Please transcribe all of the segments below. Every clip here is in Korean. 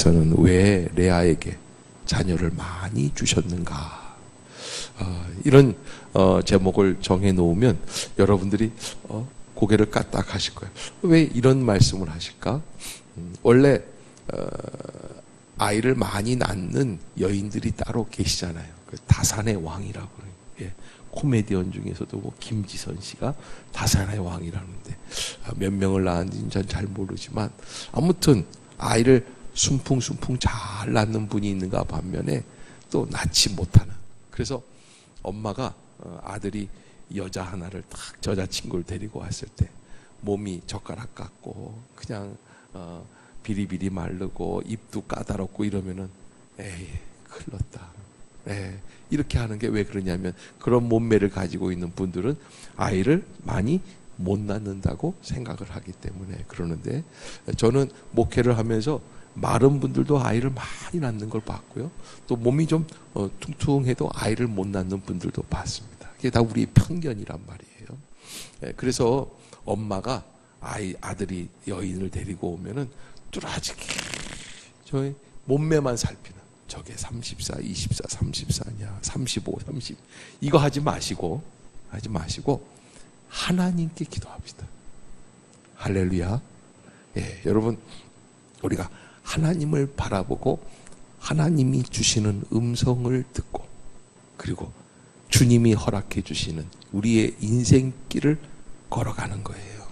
하나님께서는 왜 레아에게 자녀를 많이 주셨는가? 이런 제목을 정해 놓으면 여러분들이 고개를 까딱하실 거예요. 왜 이런 말씀을 하실까? 원래 아이를 많이 낳는 여인들이 따로 계시잖아요. 그 다산의 왕이라고 그래요. 예. 코미디언 중에서도 뭐 김지선 씨가 다산의 왕이라는데 몇 명을 낳았는지는 전 잘 모르지만 아무튼 아이를 순풍순풍 잘 낳는 분이 있는가 반면에 또 낳지 못하는. 그래서 엄마가 아들이 여자 하나를 딱 여자친구를 데리고 왔을 때 몸이 젓가락 같고 그냥 비리비리 마르고 입도 까다롭고 이러면은 에이 큰일났다. 이렇게 하는 게 왜 그러냐면 그런 몸매를 가지고 있는 분들은 아이를 많이 못 낳는다고 생각을 하기 때문에 그러는데 저는 목회를 하면서 마른 분들도 아이를 많이 낳는 걸 봤고요. 또 몸이 좀 퉁퉁해도 아이를 못 낳는 분들도 봤습니다. 그게 다 우리의 편견이란 말이에요. 그래서 엄마가 아들이 여인을 데리고 오면은 뚜라지게 저희 몸매만 살피는 저게 34, 24, 34냐 35, 30 이거 하지 마시고 하나님께 기도합시다. 할렐루야. 여러분 우리가 하나님을 바라보고 하나님이 주시는 음성을 듣고 그리고 주님이 허락해 주시는 우리의 인생길을 걸어가는 거예요.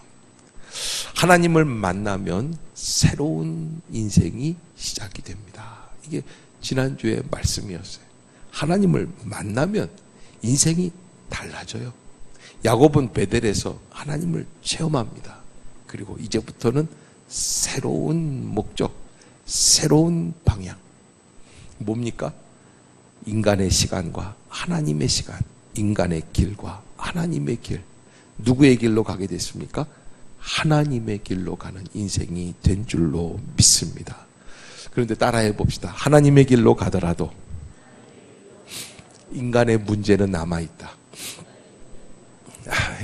하나님을 만나면 새로운 인생이 시작이 됩니다. 이게 지난주에 말씀이었어요. 하나님을 만나면 인생이 달라져요. 야곱은 베델에서 하나님을 체험합니다. 그리고 이제부터는 새로운 목적, 새로운 방향. 뭡니까? 인간의 시간과 하나님의 시간, 인간의 길과 하나님의 길. 누구의 길로 가게 됐습니까? 하나님의 길로 가는 인생이 된 줄로 믿습니다. 그런데 따라해 봅시다. 하나님의 길로 가더라도 인간의 문제는 남아있다.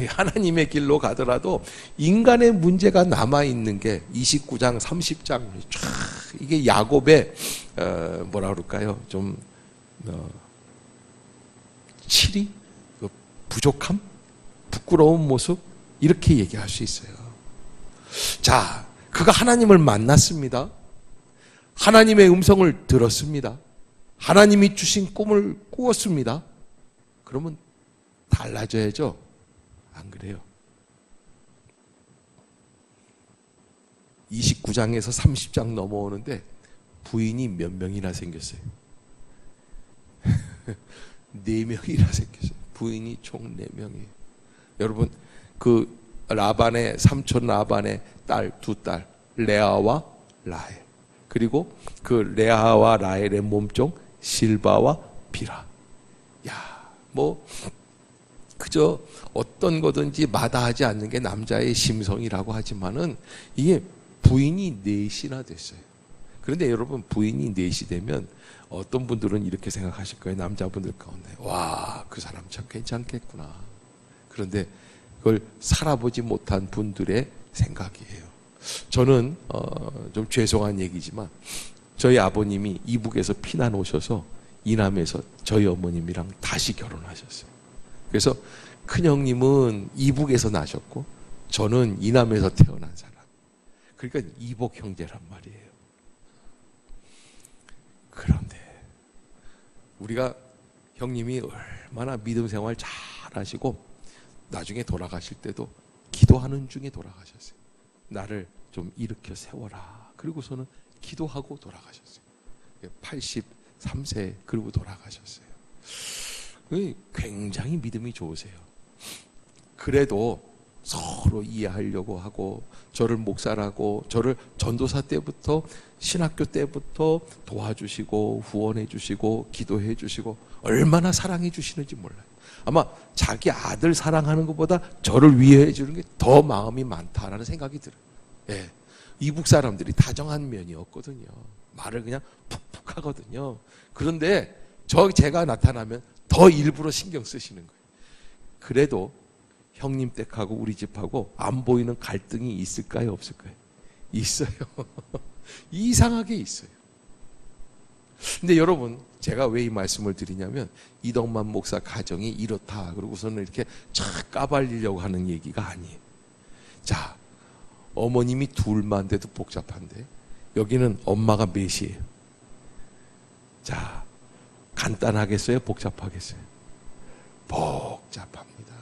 하나님의 길로 가더라도 인간의 문제가 남아있는 게 29장, 30장 이게 야곱의 뭐라 그럴까요? 좀 치리? 부족함? 부끄러운 모습? 이렇게 얘기할 수 있어요. 자, 그가 하나님을 만났습니다. 하나님의 음성을 들었습니다. 하나님이 주신 꿈을 꾸었습니다. 그러면 달라져야죠. 안 그래요? 29장에서 30장 넘어오는데 부인이 몇 명이나 생겼어요? 4명이나 생겼어요. 부인이 총 4명이에요. 여러분 그 라반의 삼촌 라반의 딸, 2딸 레아와 라헬 그리고 그 레아와 라헬의 몸종 실바와 비라. 뭐 그저 어떤 거든지 마다하지 않는 게 남자의 심성이라고 하지만은 이게 부인이 4이나 됐어요. 그런데 여러분 부인이 4이 되면 어떤 분들은 이렇게 생각하실 거예요. 남자분들 가운데 와, 그 사람 참 괜찮겠구나. 그런데 그걸 살아보지 못한 분들의 생각이에요. 저는 좀 죄송한 얘기지만 저희 아버님이 이북에서 피난 오셔서 이남에서 저희 어머님이랑 다시 결혼하셨어요. 그래서 큰형님은 이북에서 나셨고 저는 이남에서 태어난 사람. 그러니까 이복 형제란 말이에요. 그런데 우리가 형님이 얼마나 믿음 생활 잘 하시고 나중에 돌아가실 때도 기도하는 중에 돌아가셨어요. 나를 좀 일으켜 세워라. 그리고서는 기도하고 돌아가셨어요. 83세 그리고 돌아가셨어요. 굉장히 믿음이 좋으세요. 그래도 서로 이해하려고 하고 저를 목사라고 저를 전도사 때부터 신학교 때부터 도와주시고 후원해 주시고 기도해 주시고 얼마나 사랑해 주시는지 몰라요. 아마 자기 아들 사랑하는 것보다 저를 위해 주는 게 더 마음이 많다라는 생각이 들어요. 이북 사람들이 다정한 면이 없거든요. 말을 그냥 푹푹 하거든요. 그런데 제가 나타나면 더 일부러 신경 쓰시는 거예요. 그래도 형님 댁하고 우리 집하고 안 보이는 갈등이 있을까요? 없을까요? 있어요. 이상하게 있어요. 근데 여러분, 제가 왜 이 말씀을 드리냐면 이덕만 목사 가정이 이렇다 그러고서는 이렇게 쫙 까발리려고 하는 얘기가 아니에요. 자, 어머님이 둘만 돼도 복잡한데 여기는 엄마가 몇이에요? 자, 간단하겠어요? 복잡하겠어요? 복잡합니다.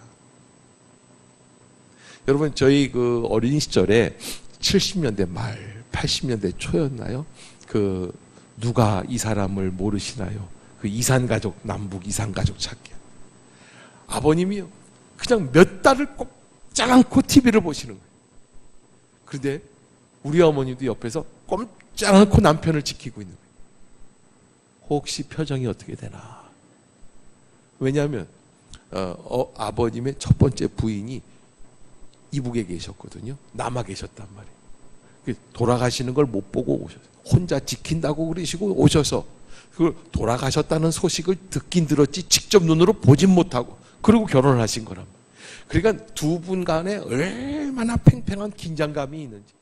여러분, 저희 그 어린 시절에 70년대 말, 80년대 초였나요? 누가 이 사람을 모르시나요? 그 이산가족, 남북 이산가족 찾기. 아버님이요, 그냥 몇 달을 꼼짝 않고 TV를 보시는 거예요. 그런데 우리 어머니도 옆에서 꼼짝 않고 남편을 지키고 있는 거예요. 혹시 표정이 어떻게 되나? 왜냐하면 아버님의 첫 번째 부인이 이북에 계셨거든요. 남아 계셨단 말이에요. 돌아가시는 걸 못 보고 오셨어요. 혼자 지킨다고 그러시고 오셔서 그 돌아가셨다는 소식을 듣긴 들었지 직접 눈으로 보진 못하고 그리고 결혼을 하신 거란 말이에요. 그러니까 두 분 간에 얼마나 팽팽한 긴장감이 있는지.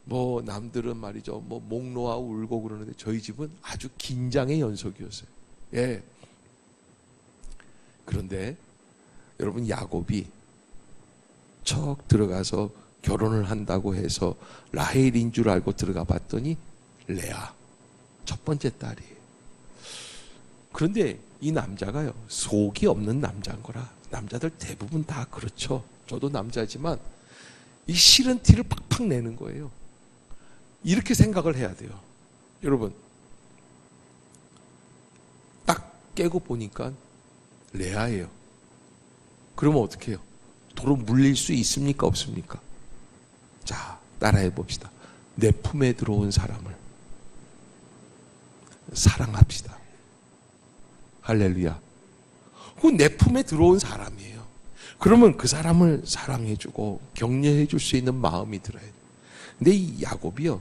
뭐 남들은 말이죠, 뭐 목 놓아 울고 그러는데 저희 집은 아주 긴장의 연속이었어요. 예. 그런데 여러분, 야곱이 척 들어가서 결혼을 한다고 해서 라헬인 줄 알고 들어가 봤더니 레아, 첫 번째 딸이에요. 그런데 이 남자가요, 속이 없는 남자인 거라. 남자들 대부분 다 그렇죠. 저도 남자지만 이 싫은 티를 팍팍 내는 거예요. 이렇게 생각을 해야 돼요. 여러분, 딱 깨고 보니까 레아예요. 그러면 어떻게 해요? 도로 물릴 수 있습니까? 없습니까? 자, 따라해 봅시다. 내 품에 들어온 사람을 사랑합시다. 할렐루야. 그 내 품에 들어온 사람이에요. 그러면 그 사람을 사랑해주고 격려해줄 수 있는 마음이 들어야 돼요. 근데 이 야곱이요,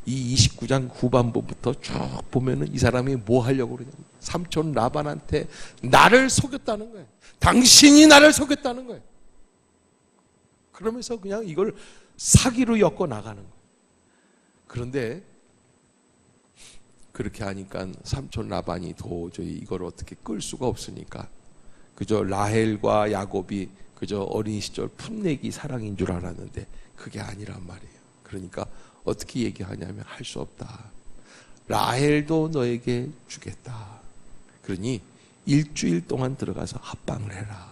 이 29장 후반부부터 쭉 보면은 이 사람이 뭐 하려고 그러냐면 삼촌 라반한테 나를 속였다는 거예요. 당신이 나를 속였다는 거예요. 그러면서 그냥 이걸 사기로 엮어 나가는 거예요. 그런데 그렇게 하니까 삼촌 라반이 도저히 이걸 어떻게 끌 수가 없으니까 그저 라헬과 야곱이 그저 어린 시절 풋내기 사랑인 줄 알았는데 그게 아니란 말이에요. 그러니까 어떻게 얘기하냐면 할 수 없다. 라헬도 너에게 주겠다. 그러니 일주일 동안 들어가서 합방을 해라.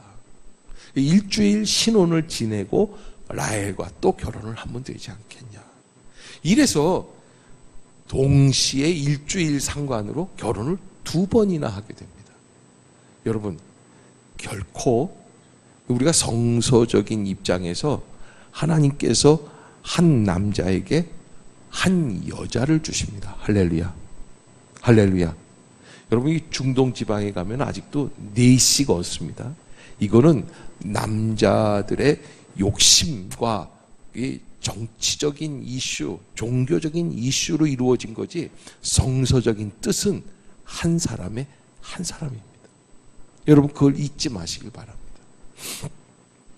일주일 신혼을 지내고 라헬과 또 결혼을 하면 되지 않겠냐. 이래서 동시에 일주일 상관으로 결혼을 2번이나 하게 됩니다. 여러분, 결코 우리가 성서적인 입장에서 하나님께서 한 남자에게 한 여자를 주십니다. 할렐루야. 할렐루야. 여러분, 이 중동 지방에 가면 아직도 넷씩 얻습니다. 이거는 남자들의 욕심과 이 정치적인 이슈, 종교적인 이슈로 이루어진 거지 성서적인 뜻은 한 사람입니다. 여러분, 그걸 잊지 마시길 바랍니다.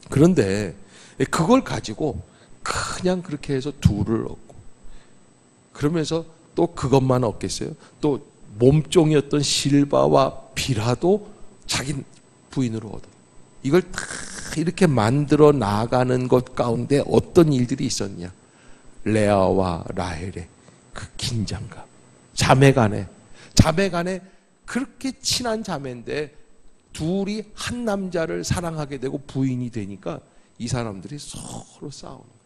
그런데 그걸 가지고 그냥 그렇게 해서 둘을 얻고 그러면서 또 그것만 얻겠어요? 또 몸종이었던 실바와 비라도 자기 부인으로 얻어. 이걸 다 이렇게 만들어 나가는 것 가운데 어떤 일들이 있었냐? 레아와 라헬의 그 긴장감, 자매간에 그렇게 친한 자매인데 둘이 한 남자를 사랑하게 되고 부인이 되니까 이 사람들이 서로 싸우는 거예요.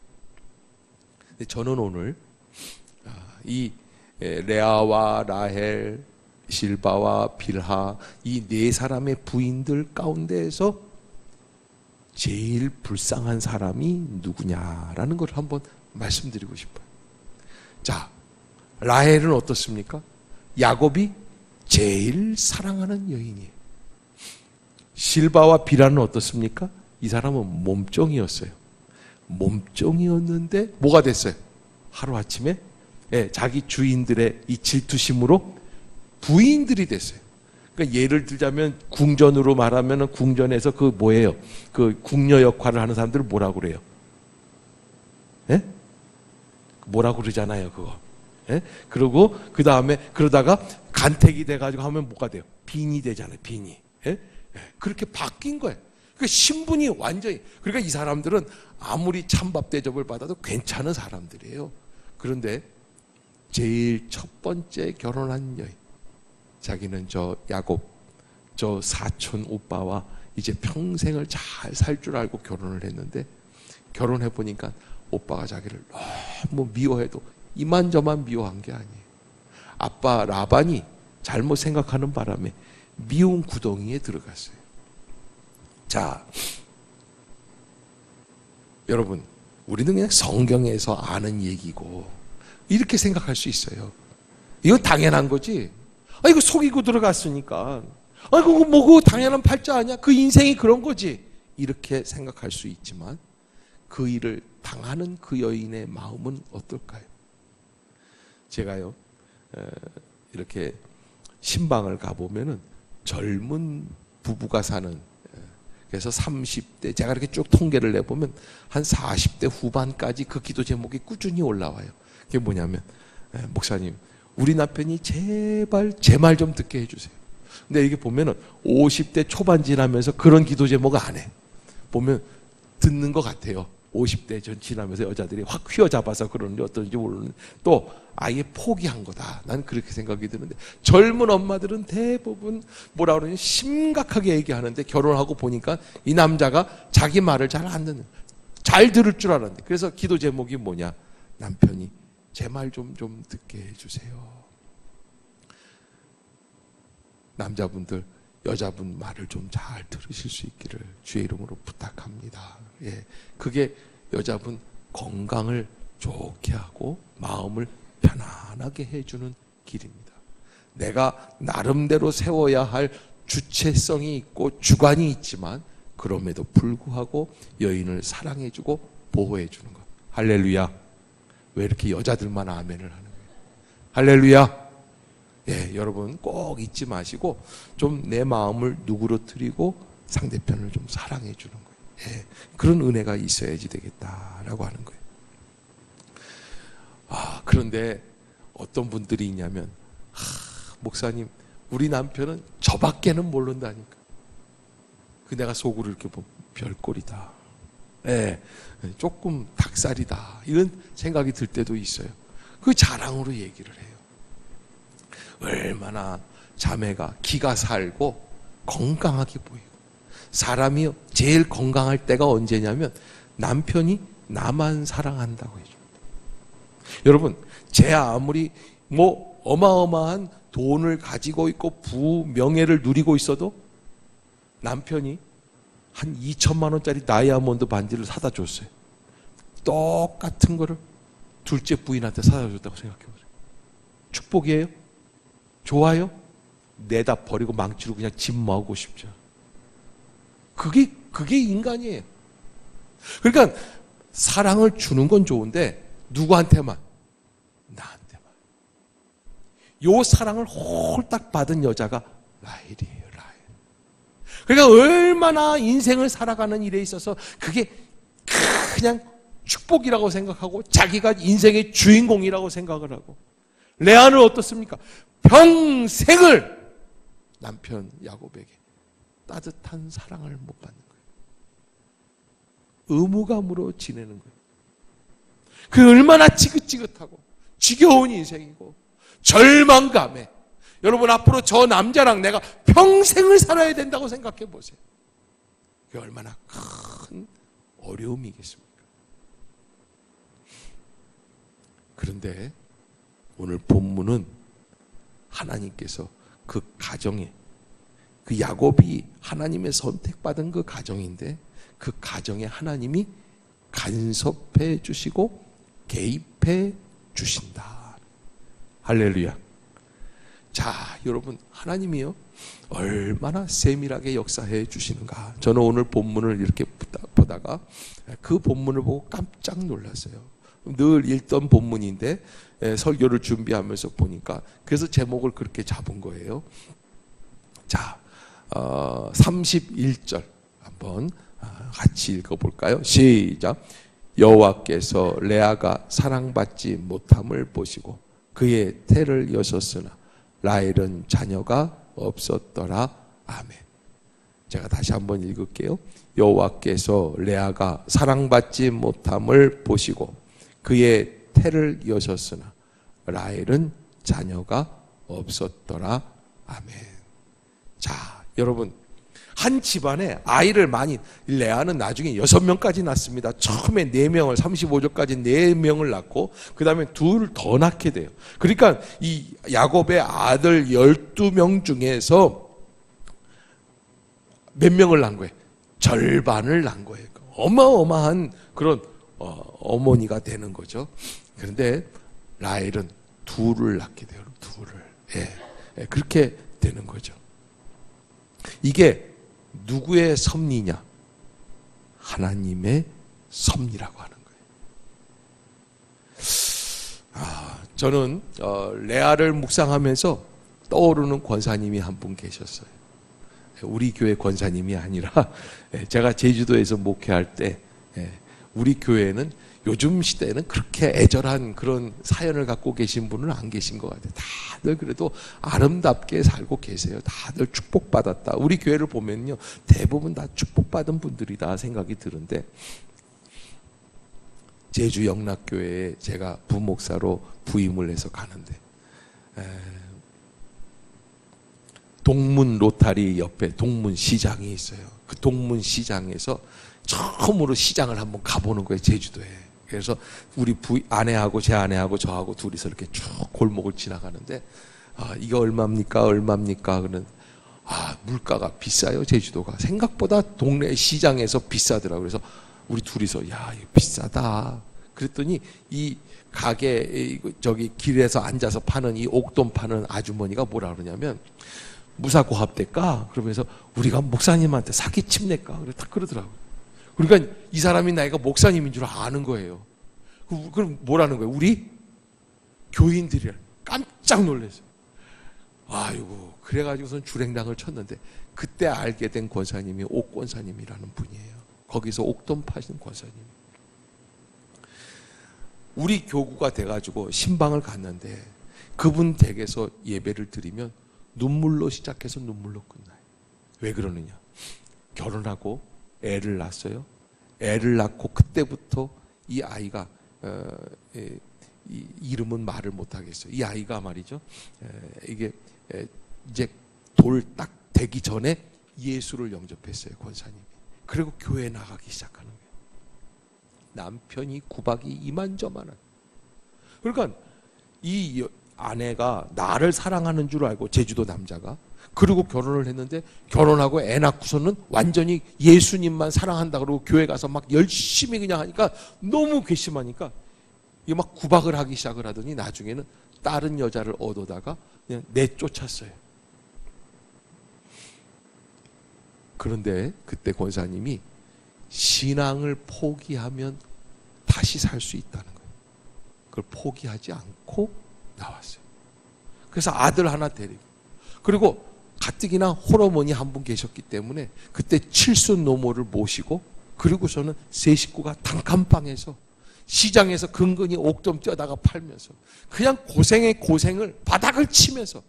근데 저는 오늘 이 레아와 라헬, 실바와 빌하 이 네 사람의 부인들 가운데에서 제일 불쌍한 사람이 누구냐라는 걸 한번 말씀드리고 싶어요. 자, 라헬은 어떻습니까? 야곱이 제일 사랑하는 여인이에요. 실바와 비라는 어떻습니까? 이 사람은 몸종이었어요. 몸종이었는데 뭐가 됐어요? 하루아침에 자기 주인들의 이 질투심으로 부인들이 됐어요. 그러니까 예를 들자면 궁전으로 말하면 궁전에서 그 뭐예요? 그 궁녀 역할을 하는 사람들을 뭐라고 그래요? 예? 뭐라고 그러잖아요, 그거. 예? 그리고 그 다음에 그러다가 간택이 돼가지고 하면 뭐가 돼요? 빈이 되잖아요. 빈이. 예? 그렇게 바뀐 거예요. 그 신분이 완전히. 그러니까 이 사람들은 아무리 찬밥 대접을 받아도 괜찮은 사람들이에요. 그런데 제일 첫 번째 결혼한 여인, 자기는 저 야곱, 저 사촌 오빠와 이제 평생을 잘 살 줄 알고 결혼을 했는데, 결혼해 보니까 오빠가 자기를 너무 미워해도 이만저만 미워한 게 아니에요. 아빠 라반이 잘못 생각하는 바람에 미운 구덩이에 들어갔어요. 자, 여러분, 우리는 그냥 성경에서 아는 얘기고 이렇게 생각할 수 있어요. 이거 당연한 거지. 이거 속이고 들어갔으니까. 그거 뭐고 당연한 팔자 아니야? 그 인생이 그런 거지. 이렇게 생각할 수 있지만 그 일을 당하는 그 여인의 마음은 어떨까요? 제가요, 이렇게 신방을 가보면은 젊은 부부가 사는, 그래서 30대, 제가 이렇게 쭉 통계를 내보면 한 40대 후반까지 그 기도 제목이 꾸준히 올라와요. 그게 뭐냐면, 목사님, 우리 남편이 제발 제 말 좀 듣게 해주세요. 근데 이게 보면은 50대 초반 지나면서 그런 기도 제목 안 해. 보면 듣는 것 같아요. 50대 전 지나면서 여자들이 확 휘어잡아서 그러는지 어떤지 모르는, 또 아예 포기한 거다. 난 그렇게 생각이 드는데, 젊은 엄마들은 대부분 뭐라 그러냐, 심각하게 얘기하는데 결혼하고 보니까 이 남자가 자기 말을 잘 안 듣는, 잘 들을 줄 알았는데, 그래서 기도 제목이 뭐냐, 남편이 제 말 좀 듣게 해주세요. 남자분들, 여자분 말을 좀 잘 들으실 수 있기를 주의 이름으로 부탁합니다. 예, 그게 여자분 건강을 좋게 하고 마음을 편안하게 해주는 길입니다. 내가 나름대로 세워야 할 주체성이 있고 주관이 있지만 그럼에도 불구하고 여인을 사랑해주고 보호해주는 것. 할렐루야. 왜 이렇게 여자들만 아멘을 하는 거예요? 할렐루야. 예, 여러분 꼭 잊지 마시고 좀 내 마음을 누그러뜨리고 상대편을 좀 사랑해 주는 거예요. 예, 그런 은혜가 있어야지 되겠다라고 하는 거예요. 그런데 어떤 분들이 있냐면, 목사님, 우리 남편은 저밖에는 모른다니까. 내가 속으로 이렇게 보면 별꼴이다. 예, 조금 닭살이다. 이런 생각이 들 때도 있어요. 그 자랑으로 얘기를 해요. 얼마나 자매가 기가 살고 건강하게 보이고, 사람이 제일 건강할 때가 언제냐면 남편이 나만 사랑한다고 해줍니다. 여러분, 제 아무리 뭐 어마어마한 돈을 가지고 있고 부명예를 누리고 있어도 남편이 한 2천만 원짜리 다이아몬드 반지를 사다 줬어요. 똑같은 거를 둘째 부인한테 사다 줬다고 생각해 보세요. 축복이에요? 좋아요? 내다 버리고 망치로 그냥 집 먹고 싶죠. 그게 인간이에요. 그러니까 사랑을 주는 건 좋은데 누구한테만? 나한테만. 요 사랑을 홀딱 받은 여자가 라헬이에요. 라헬. 그러니까 얼마나 인생을 살아가는 일에 있어서 그게 그냥 축복이라고 생각하고 자기가 인생의 주인공이라고 생각을 하고, 레아는 어떻습니까? 평생을 남편 야곱에게 따뜻한 사랑을 못 받는 거예요. 의무감으로 지내는 거예요. 그 얼마나 지긋지긋하고 지겨운 인생이고 절망감에, 여러분 앞으로 저 남자랑 내가 평생을 살아야 된다고 생각해 보세요. 그게 얼마나 큰 어려움이겠습니까? 그런데 오늘 본문은 하나님께서 그 가정에, 그 야곱이 하나님의 선택받은 그 가정인데 그 가정에 하나님이 간섭해 주시고 개입해 주신다. 할렐루야. 자, 여러분, 하나님이요 얼마나 세밀하게 역사해 주시는가. 저는 오늘 본문을 이렇게 보다가 그 본문을 보고 깜짝 놀랐어요. 늘 읽던 본문인데 설교를 준비하면서 보니까, 그래서 제목을 그렇게 잡은 거예요. 자, 31절 한번 같이 읽어볼까요? 시작. 여호와께서 레아가 사랑받지 못함을 보시고 그의 태를 여셨으나 라헬은 자녀가 없었더라. 아멘. 제가 다시 한번 읽을게요. 여호와께서 레아가 사랑받지 못함을 보시고 그의 태를 여셨으나 라헬은 자녀가 없었더라. 아멘. 자, 여러분, 한 집안에 아이를 많이, 레아는 나중에 6명까지 낳습니다. 처음에 4명을 35절까지 4명을 낳고 그 다음에 2를 더 낳게 돼요. 그러니까 이 야곱의 아들 12명 중에서 몇 명을 낳은 거예요? 절반을 낳은 거예요. 어마어마한 그런 어머니가 되는 거죠. 그런데 라헬은 2를 낳게 돼요. 2를. 예, 그렇게 되는 거죠. 이게 누구의 섭리냐? 하나님의 섭리라고 하는 거예요. 저는 레아를 묵상하면서 떠오르는 권사님이 한 분 계셨어요. 우리 교회 권사님이 아니라 제가 제주도에서 목회할 때 우리 교회는 요즘 시대에는 그렇게 애절한 그런 사연을 갖고 계신 분은 안 계신 것 같아요. 다들 그래도 아름답게 살고 계세요. 다들 축복받았다. 우리 교회를 보면요, 대부분 다 축복받은 분들이다 생각이 드는데, 제주 영락교회에 제가 부목사로 부임을 해서 가는데 동문 로타리 옆에 동문 시장이 있어요. 그 동문 시장에서 처음으로 시장을 한번 가보는 거예요, 제주도에. 그래서 우리 아내하고 제 아내하고 저하고 둘이서 이렇게 쭉 골목을 지나가는데, 이거 얼마입니까? 얼마입니까? 그러는, 물가가 비싸요, 제주도가. 생각보다 동네 시장에서 비싸더라고요. 그래서 우리 둘이서, 야, 이거 비싸다. 그랬더니 이 가게, 저기 길에서 앉아서 파는 이 옥돔 파는 아주머니가 뭐라 그러냐면, 무사고합될까? 그러면서 우리가 목사님한테 사기침 낼까? 딱 그러더라고요. 그러니까 이 사람이 나이가 목사님인 줄 아는 거예요. 그럼 뭐라는 거예요? 우리 교인들이라. 깜짝 놀랐어요. 아이고, 그래가지고선 줄행랑을 쳤는데, 그때 알게 된 권사님이 옥권사님이라는 분이에요. 거기서 옥돔 파시는 권사님. 우리 교구가 돼가지고 신방을 갔는데, 그분 댁에서 예배를 드리면 눈물로 시작해서 눈물로 끝나요. 왜 그러느냐? 결혼하고 애를 낳았어요. 애를 낳고 그때부터 이 아이가 이 이름은 말을 못하겠어요. 이 아이가 말이죠. 이게 이제 돌 딱 되기 전에 예수를 영접했어요, 권사님이. 그리고 교회에 나가기 시작하는 거예요. 남편이 구박이 이만저만한. 그러니까 이 아내가 나를 사랑하는 줄 알고, 제주도 남자가, 그리고 결혼을 했는데, 결혼하고 애 낳고서는 완전히 예수님만 사랑한다 그러고 교회 가서 막 열심히 그냥 하니까 너무 괘씸하니까 이게 막 구박을 하기 시작을 하더니 나중에는 다른 여자를 얻어다가 그냥 내쫓았어요. 그런데 그때 권사님이 신앙을 포기하면 다시 살 수 있다는 거예요. 그걸 포기하지 않고 나왔어요. 그래서 아들 하나 데리고, 그리고 가뜩이나 홀어머니 한 분 계셨기 때문에 그때 칠순 노모를 모시고, 그리고서는 세 식구가 단칸방에서 시장에서 근근히 옥돔 쪄다가 팔면서 그냥 고생의 고생을 바닥을 치면서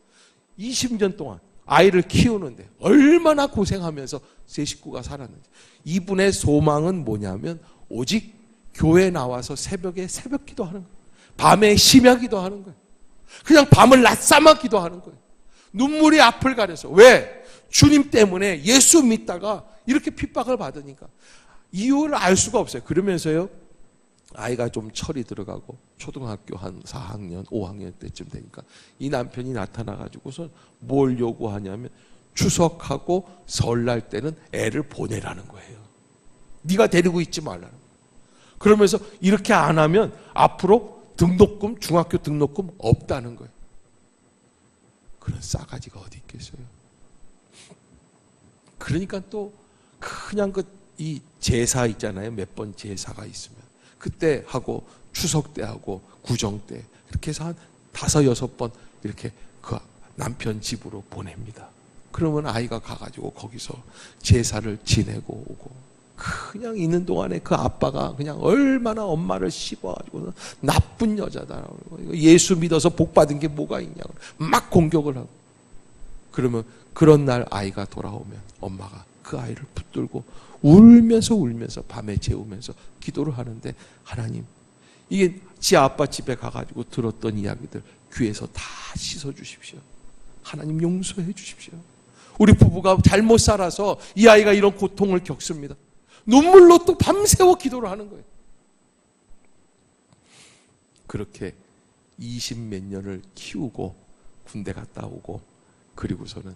20년 동안 아이를 키우는데 얼마나 고생하면서 세 식구가 살았는지. 이분의 소망은 뭐냐면 오직 교회 나와서 새벽에 새벽 기도하는 거예요. 밤에 심야 기도하는 거예요. 그냥 밤을 낮삼아 기도하는 거예요. 눈물이 앞을 가려서. 왜? 주님 때문에 예수 믿다가 이렇게 핍박을 받으니까. 이유를 알 수가 없어요. 그러면서요, 아이가 좀 철이 들어가고 초등학교 한 4학년, 5학년 때쯤 되니까 이 남편이 나타나가지고서 뭘 요구하냐면 추석하고 설날 때는 애를 보내라는 거예요. 네가 데리고 있지 말라는 거예요. 그러면서 이렇게 안 하면 앞으로 등록금, 중학교 등록금 없다는 거예요. 그런 싸가지가 어디 있겠어요. 그러니까 또 그냥 이 제사 있잖아요. 몇 번 제사가 있으면 그때 하고 추석 때 하고 구정 때 이렇게 해서 한 5, 6번 이렇게 그 남편 집으로 보냅니다. 그러면 아이가 가가지고 거기서 제사를 지내고 오고. 그냥 있는 동안에 그 아빠가 그냥 얼마나 엄마를 씹어가지고 나쁜 여자다라고, 예수 믿어서 복 받은 게 뭐가 있냐고 막 공격을 하고, 그러면 그런 날 아이가 돌아오면 엄마가 그 아이를 붙들고 울면서 밤에 재우면서 기도를 하는데, 하나님, 이게 지 아빠 집에 가가지고 들었던 이야기들 귀에서 다 씻어주십시오. 하나님 용서해 주십시오. 우리 부부가 잘못 살아서 이 아이가 이런 고통을 겪습니다. 눈물로 또 밤새워 기도를 하는 거예요. 그렇게 20몇 년을 키우고 군대 갔다 오고, 그리고서는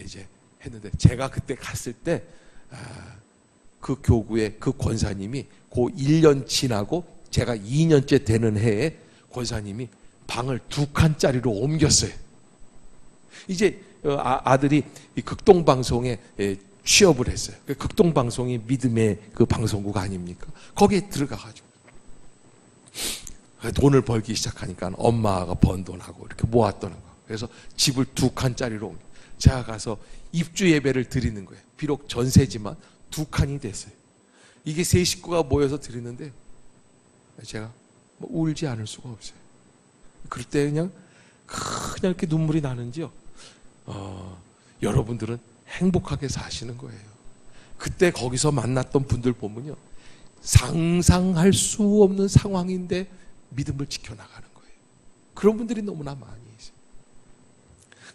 이제 했는데, 제가 그때 갔을 때 그 교구의 그 권사님이 그 1년 지나고 제가 2년째 되는 해에 권사님이 방을 2칸짜리로 옮겼어요. 이제 아들이 극동방송에 취업을 했어요. 극동방송이 믿음의 그 방송국 아닙니까? 거기에 들어가가지고 돈을 벌기 시작하니까 엄마가 번 돈하고 이렇게 모았던 거. 그래서 집을 2칸짜리로 옮겨. 제가 가서 입주 예배를 드리는 거예요. 비록 전세지만 2칸이 됐어요. 이게 세 식구가 모여서 드리는데 제가 울지 않을 수가 없어요. 그럴 때 그냥 이렇게 눈물이 나는지요. 여러분들은 행복하게 사시는 거예요. 그때 거기서 만났던 분들 보면요, 상상할 수 없는 상황인데 믿음을 지켜나가는 거예요. 그런 분들이 너무나 많이 있어요.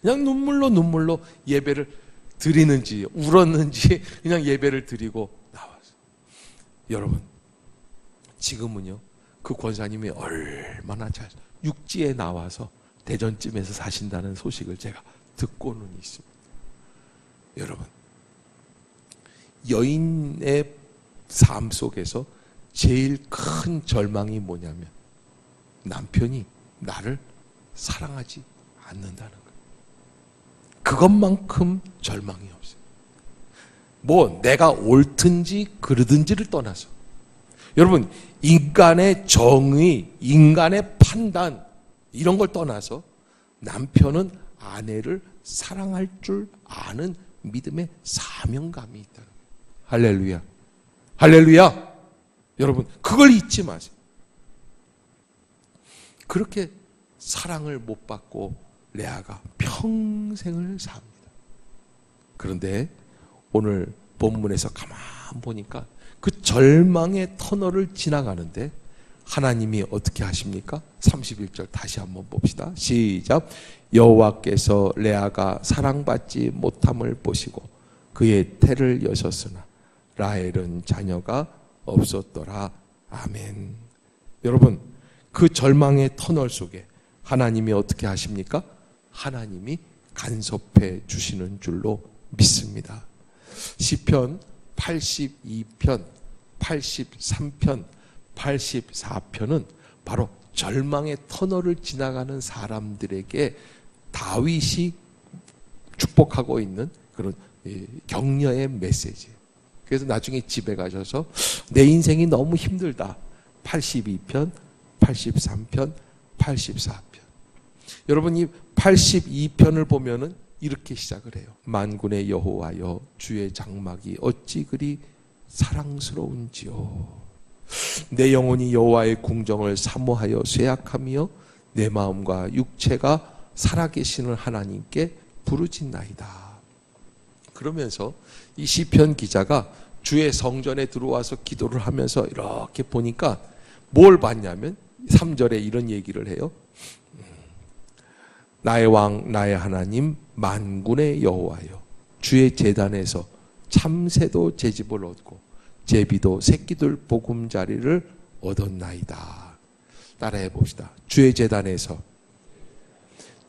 그냥 눈물로 예배를 드리는지 울었는지 그냥 예배를 드리고 나왔어요. 여러분, 지금은요, 그 권사님이 얼마나 잘 육지에 나와서 대전쯤에서 사신다는 소식을 제가 듣고는 있습니다. 여러분, 여인의 삶 속에서 제일 큰 절망이 뭐냐면 남편이 나를 사랑하지 않는다는 거예요. 그것만큼 절망이 없어요. 뭐 내가 옳든지 그르든지를 떠나서, 여러분, 인간의 정의, 인간의 판단, 이런 걸 떠나서 남편은 아내를 사랑할 줄 아는 믿음의 사명감이 있다는 거예요. 할렐루야. 할렐루야. 여러분, 그걸 잊지 마세요. 그렇게 사랑을 못 받고 레아가 평생을 삽니다. 그런데 오늘 본문에서 가만 보니까 그 절망의 터널을 지나가는데 하나님이 어떻게 하십니까? 31절 다시 한번 봅시다. 시작. 여호와께서 레아가 사랑받지 못함을 보시고 그의 태를 여셨으나 라헬은 자녀가 없었더라. 아멘. 여러분, 그 절망의 터널 속에 하나님이 어떻게 하십니까? 하나님이 간섭해 주시는 줄로 믿습니다. 시편 82편, 83편, 84편은 바로 절망의 터널을 지나가는 사람들에게 다윗이 축복하고 있는 그런 격려의 메시지예요. 그래서 나중에 집에 가셔서 내 인생이 너무 힘들다. 82편, 83편, 84편. 여러분, 이 82편을 보면은 이렇게 시작을 해요. 만군의 여호와여, 주의 장막이 어찌 그리 사랑스러운지요. 내 영혼이 여호와의 궁정을 사모하여 쇠약하며 내 마음과 육체가 살아계시는 하나님께 부르짖나이다. 그러면서 이 시편 기자가 주의 성전에 들어와서 기도를 하면서 이렇게 보니까 뭘 봤냐면 3절에 이런 얘기를 해요. 나의 왕 나의 하나님 만군의 여호와여, 주의 제단에서 참새도 제집을 얻고 제비도 새끼들 보금자리를 얻었나이다. 따라해 봅시다. 주의 제단에서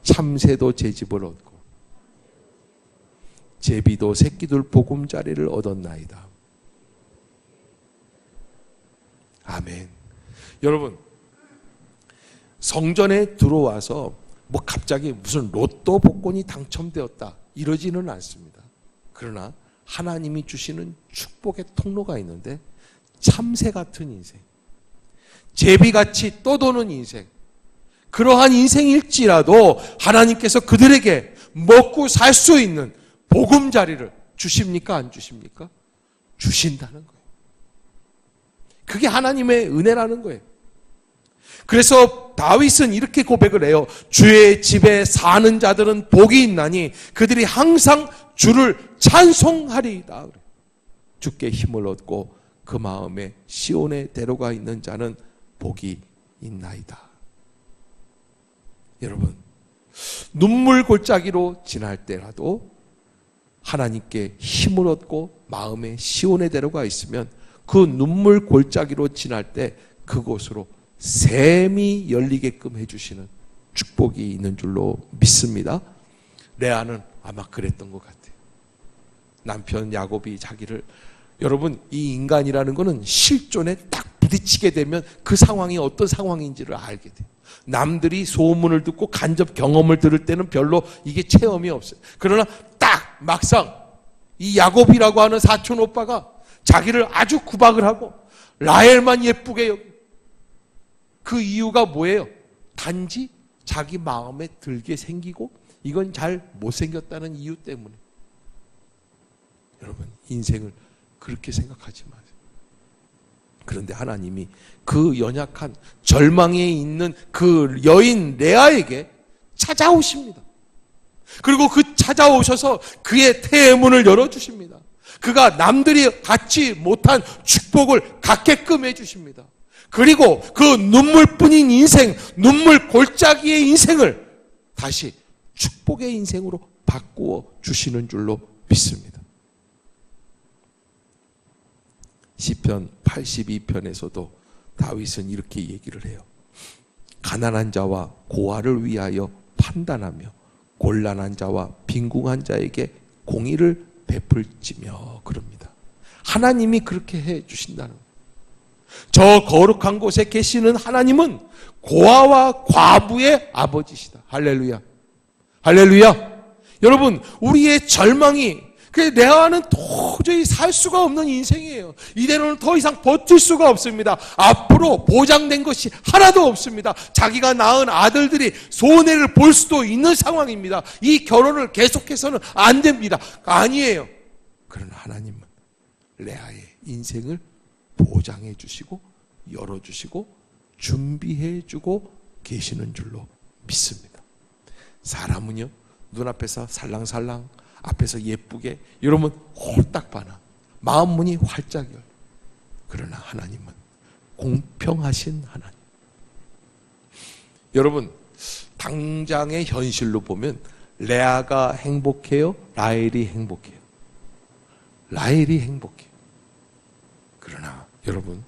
참새도 제집을 얻고 제비도 새끼들 보금자리를 얻었나이다. 아멘. 여러분, 성전에 들어와서 뭐 갑자기 무슨 로또 복권이 당첨되었다 이러지는 않습니다. 그러나 하나님이 주시는 축복의 통로가 있는데 참새 같은 인생, 제비같이 떠도는 인생, 그러한 인생일지라도 하나님께서 그들에게 먹고 살 수 있는 보금자리를 주십니까? 안 주십니까? 주신다는 거예요. 그게 하나님의 은혜라는 거예요. 그래서 다윗은 이렇게 고백을 해요. 주의 집에 사는 자들은 복이 있나니 그들이 항상 주를 찬송하리이다. 주께 힘을 얻고 그 마음에 시온에 데려가 있는 자는 복이 있나이다. 여러분, 눈물 골짜기로 지날 때라도 하나님께 힘을 얻고 마음에 시온에 데려가 있으면 그 눈물 골짜기로 지날 때 그곳으로 샘이 열리게끔 해주시는 축복이 있는 줄로 믿습니다. 레아는 아마 그랬던 것 같아요. 남편 야곱이 자기를, 여러분, 이 인간이라는 것은 실존에 딱 부딪히게 되면 그 상황이 어떤 상황인지를 알게 돼요. 남들이 소문을 듣고 간접 경험을 들을 때는 별로 이게 체험이 없어요. 그러나 딱 막상 이 야곱이라고 하는 사촌 오빠가 자기를 아주 구박을 하고 라헬만 예쁘게 여기, 그 이유가 뭐예요? 단지 자기 마음에 들게 생기고 이건 잘 못생겼다는 이유 때문에. 여러분, 인생을 그렇게 생각하지 마세요. 그런데 하나님이 그 연약한 절망에 있는 그 여인 레아에게 찾아오십니다. 그리고 그 찾아오셔서 그의 태문을 열어주십니다. 그가 남들이 갖지 못한 축복을 갖게끔 해주십니다. 그리고 그 눈물뿐인 인생, 눈물 골짜기의 인생을 다시 축복의 인생으로 바꾸어 주시는 줄로 믿습니다. 시편 82편에서도 다윗은 이렇게 얘기를 해요. 가난한 자와 고아를 위하여 판단하며 곤란한 자와 빈궁한 자에게 공의를 베풀지며 그럽니다. 하나님이 그렇게 해 주신다는 거예요. 저 거룩한 곳에 계시는 하나님은 고아와 과부의 아버지시다. 할렐루야. 할렐루야. 여러분, 우리의 절망이 레아는 도저히 살 수가 없는 인생이에요. 이대로는 더 이상 버틸 수가 없습니다. 앞으로 보장된 것이 하나도 없습니다. 자기가 낳은 아들들이 손해를 볼 수도 있는 상황입니다. 이 결혼을 계속해서는 안 됩니다. 아니에요. 그러나 하나님은 레아의 인생을 보장해 주시고 열어주시고 준비해 주고 계시는 줄로 믿습니다. 사람은요, 눈앞에서 살랑살랑 앞에서 예쁘게 여러분 홀딱 봐나 마음 문이 활짝 열. 그러나 하나님은 공평하신 하나님. 여러분, 당장의 현실로 보면 레아가 행복해요? 라헬이 행복해요? 라헬이 행복해요. 그러나 여러분,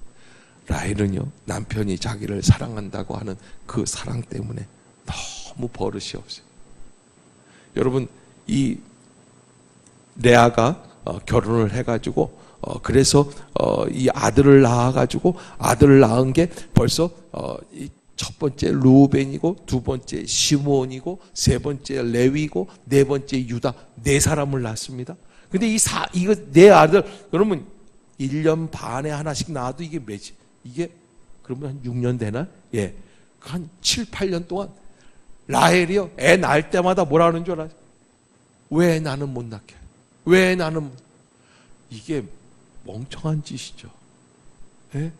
라헬은요, 남편이 자기를 사랑한다고 하는 그 사랑 때문에 너무 버릇이 없어요. 여러분, 이 레아가 결혼을 해가지고 그래서 이 아들을 낳아가지고 아들을 낳은 게 벌써 첫 번째 루벤이고 두 번째 시므온이고 세 번째 레위고 네 번째 유다, 네 사람을 낳습니다. 근데 이거 네 아들, 여러분 1년 반에 하나씩 낳아도 이게 몇이? 이게 그러면 한 6년 되나? 예, 한 7, 8년 동안 라헬이요, 애 낳을 때마다 뭐라 하는 줄 알아요? 왜 나는 못 낳게? 왜 나는? 이게 멍청한 짓이죠. 예?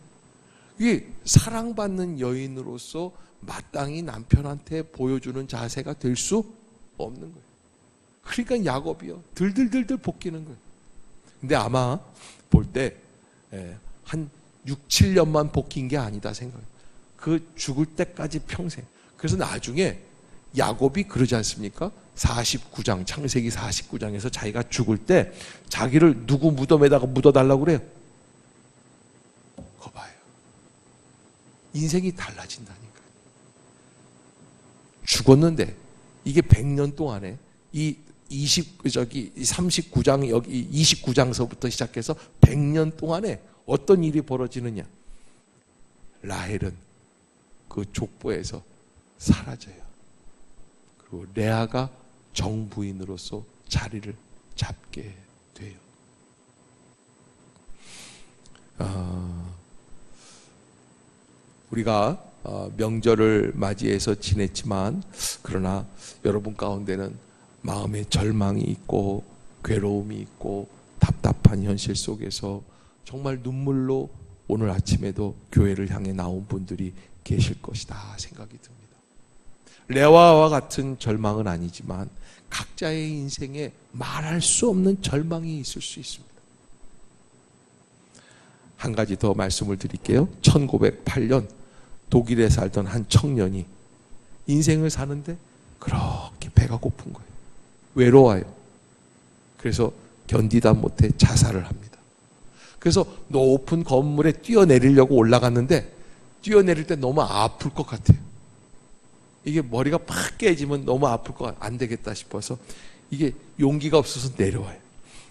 이게 사랑받는 여인으로서 마땅히 남편한테 보여주는 자세가 될 수 없는 거예요. 그러니까 야곱이요, 들들들들 볶이는 거예요. 근데 아마 볼 때 한 6, 7년만 볶인 게 아니다 생각해요. 그 죽을 때까지 평생. 그래서 나중에 야곱이 그러지 않습니까? 49장, 창세기 49장에서 자기가 죽을 때 자기를 누구 무덤에다가 묻어달라고 그래요. 거 봐요. 인생이 달라진다니까. 죽었는데 이게 100년 동안에 이 39장, 여기 29장서부터 시작해서 100년 동안에 어떤 일이 벌어지느냐. 라헬은 그 족보에서 사라져요. 그리고 레아가 정부인으로서 자리를 잡게 돼요. 우리가 명절을 맞이해서 지냈지만 그러나 여러분 가운데는 마음에 절망이 있고 괴로움이 있고 답답한 현실 속에서 정말 눈물로 오늘 아침에도 교회를 향해 나온 분들이 계실 것이다 생각이 듭니다. 레와와 같은 절망은 아니지만 각자의 인생에 말할 수 없는 절망이 있을 수 있습니다. 한 가지 더 말씀을 드릴게요. 1908년 독일에 살던 한 청년이 인생을 사는데 그렇게 배가 고픈 거예요. 외로워요. 그래서 견디다 못해 자살을 합니다. 그래서 높은 건물에 뛰어내리려고 올라갔는데 뛰어내릴 때 너무 아플 것 같아요. 이게 머리가 팍 깨지면 너무 아플 것 같아요. 안 되겠다 싶어서 이게 용기가 없어서 내려와요.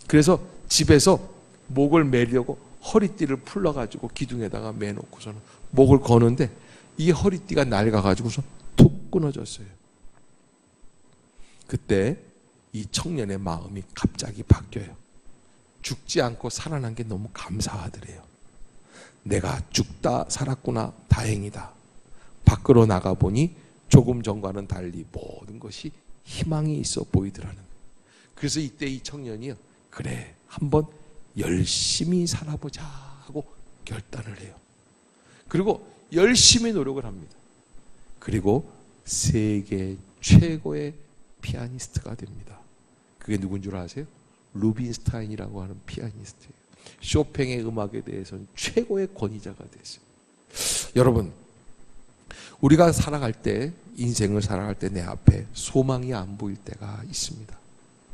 그래서 집에서 목을 매려고 허리띠를 풀러가지고 기둥에다가 매놓고서는 목을 거는데 이 허리띠가 낡아가지고서 툭 끊어졌어요. 그때 이 청년의 마음이 갑자기 바뀌어요. 죽지 않고 살아난 게 너무 감사하더래요. 내가 죽다 살았구나, 다행이다. 밖으로 나가보니 조금 전과는 달리 모든 것이 희망이 있어 보이더라는 거예요. 그래서 이때 이 청년이 그래, 한번 열심히 살아보자 하고 결단을 해요. 그리고 열심히 노력을 합니다. 그리고 세계 최고의 피아니스트가 됩니다. 그게 누군 줄 아세요? 루빈스타인이라고 하는 피아니스트예요. 쇼팽의 음악에 대해서는 최고의 권위자가 됐어요. 여러분, 우리가 살아갈 때, 인생을 살아갈 때 내 앞에 소망이 안 보일 때가 있습니다.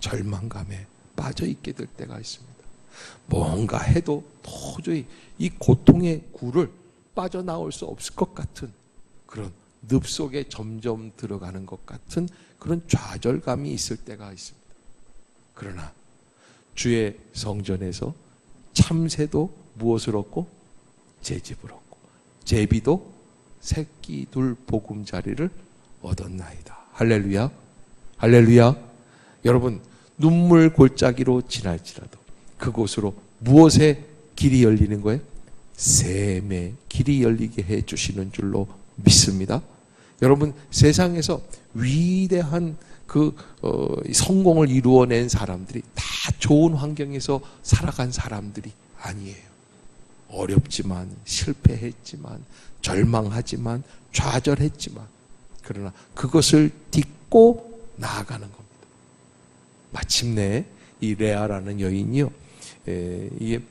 절망감에 빠져 있게 될 때가 있습니다. 뭔가 해도 도저히 이 고통의 굴을 빠져나올 수 없을 것 같은 그런 늪 속에 점점 들어가는 것 같은 그런 좌절감이 있을 때가 있습니다. 그러나 주의 성전에서 참새도 무엇을 얻고? 제집을 얻고 제비도 새끼 둘 보금자리를 얻었나이다. 할렐루야, 할렐루야. 여러분, 눈물 골짜기로 지날지라도 그곳으로 무엇의 길이 열리는 거예요? 샘의 길이 열리게 해 주시는 줄로 믿습니다. 여러분, 세상에서 위대한 성공을 이루어낸 사람들이 다 좋은 환경에서 살아간 사람들이 아니에요. 어렵지만, 실패했지만, 절망하지만, 좌절했지만, 그러나 그것을 딛고 나아가는 겁니다. 마침내 이 레아라는 여인이요, 이게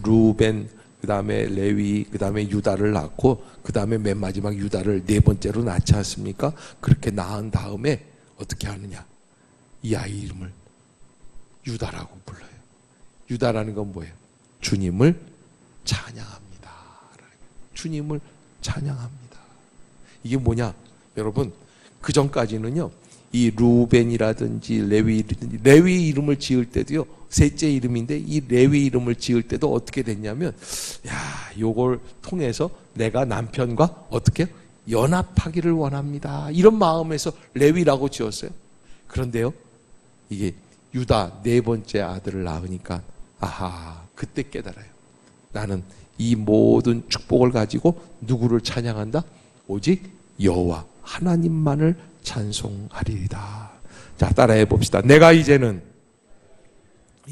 루벤, 그 다음에 레위, 그 다음에 유다를 낳고 그 다음에 맨 마지막 유다를 네 번째로 낳지 않습니까? 그렇게 낳은 다음에 어떻게 하느냐? 이 아이 이름을 유다라고 불러요. 유다라는 건 뭐예요? 주님을 찬양합니다. 주님을 찬양합니다. 이게 뭐냐? 여러분, 그 전까지는요, 이 루벤이라든지 레위 이름을 지을 때도요, 셋째 이름인데 이 레위 이름을 지을 때도 어떻게 됐냐면, 요걸 통해서 내가 남편과 어떻게 연합하기를 원합니다. 이런 마음에서 레위라고 지었어요. 그런데요, 이게 유다 네 번째 아들을 낳으니까 그때 깨달아요. 나는 이 모든 축복을 가지고 누구를 찬양한다? 오직 여호와 하나님만을 찬송하리이다. 자, 따라해 봅시다. 내가 이제는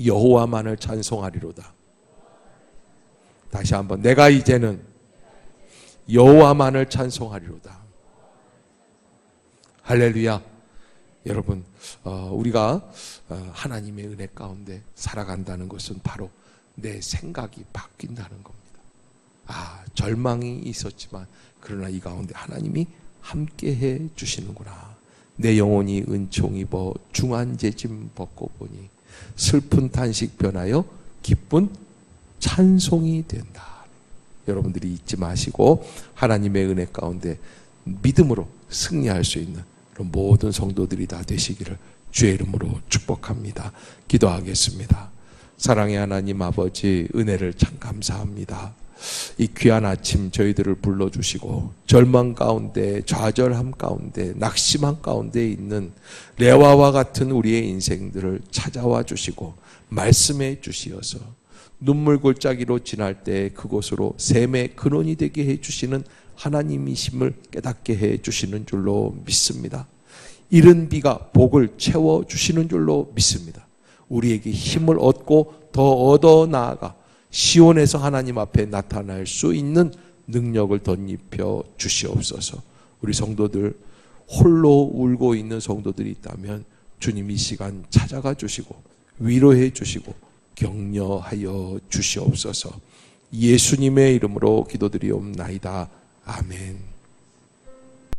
여호와만을 찬송하리로다. 다시 한번, 내가 이제는 여호와만을 찬송하리로다. 할렐루야. 여러분, 우리가 하나님의 은혜 가운데 살아간다는 것은 바로 내 생각이 바뀐다는 겁니다. 절망이 있었지만 그러나 이 가운데 하나님이 함께해 주시는구나. 내 영혼이 은총 입어 중한 재짐 벗고 보니 슬픈 탄식 변하여 기쁜 찬송이 된다. 여러분들이 잊지 마시고 하나님의 은혜 가운데 믿음으로 승리할 수 있는 그런 모든 성도들이 다 되시기를 주의 이름으로 축복합니다. 기도하겠습니다. 사랑의 하나님 아버지, 은혜를 참 감사합니다. 이 귀한 아침 저희들을 불러주시고 절망 가운데, 좌절함 가운데, 낙심함 가운데 있는 레와와 같은 우리의 인생들을 찾아와 주시고 말씀해 주시어서 눈물 골짜기로 지날 때 그곳으로 샘의 근원이 되게 해 주시는 하나님이심을 깨닫게 해 주시는 줄로 믿습니다. 이른 비가 복을 채워 주시는 줄로 믿습니다. 우리에게 힘을 얻고 더 얻어 나아가 시온에서 하나님 앞에 나타날 수 있는 능력을 덧입혀 주시옵소서. 우리 성도들, 홀로 울고 있는 성도들이 있다면 주님 이 시간 찾아가 주시고 위로해 주시고 격려하여 주시옵소서. 예수님의 이름으로 기도드리옵나이다. 아멘.